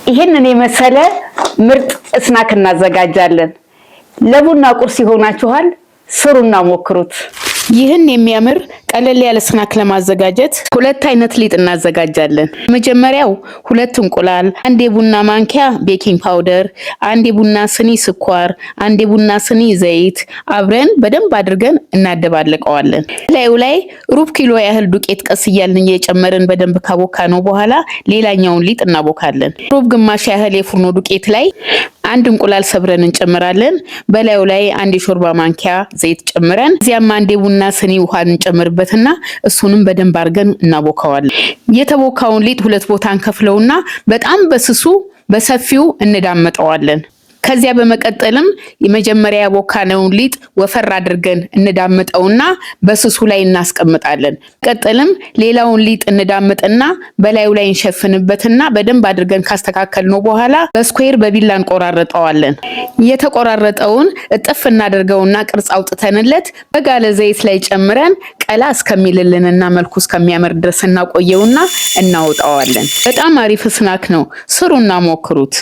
ይሄንን የመሰለ ምርጥ ስናክ እናዘጋጃለን። ለቡና ቁርስ ይሆናችኋል። ስሩና ሞክሩት። ይህን የሚያምር ቀለል ያለ ስናክ ለማዘጋጀት ሁለት አይነት ሊጥ እናዘጋጃለን። መጀመሪያው ሁለት እንቁላል፣ አንድ የቡና ማንኪያ ቤኪንግ ፓውደር፣ አንድ የቡና ስኒ ስኳር፣ አንድ የቡና ስኒ ዘይት አብረን በደንብ አድርገን እናደባልቀዋለን። ላዩ ላይ ሩብ ኪሎ ያህል ዱቄት ቀስ እያልን እየጨመርን በደንብ ካቦካነው በኋላ ሌላኛውን ሊጥ እናቦካለን። ሩብ ግማሽ ያህል የፉርኖ ዱቄት ላይ አንድ እንቁላል ሰብረን እንጨምራለን። በላዩ ላይ አንድ የሾርባ ማንኪያ ዘይት ጨምረን እዚያም አንድ የቡና ስኒ ውሃ እንጨምርበትና እሱንም በደንብ አድርገን እናቦካዋለን። የተቦካውን ሊጥ ሁለት ቦታ እንከፍለውና በጣም በስሱ በሰፊው እንዳመጣዋለን። ከዚያ በመቀጠልም የመጀመሪያ ያቦካነውን ሊጥ ወፈር አድርገን እንዳመጣውና በስሱ ላይ እናስቀምጣለን። ቀጥልም ሌላውን ሊጥ እንዳመጥና በላዩ ላይ እንሸፍንበትና በደንብ አድርገን ካስተካከልነው በኋላ በስኩዌር በቢላ እንቆራረጠዋለን። የተቆራረጠውን እጥፍ እናደርገውና ቅርጽ አውጥተንለት በጋለ ዘይት ላይ ጨምረን ቀላ እስከሚልልንና መልኩ እስከሚያምር ድረስ እናቆየውና እናወጣዋለን። በጣም አሪፍ ስናክ ነው። ስሩና ሞክሩት።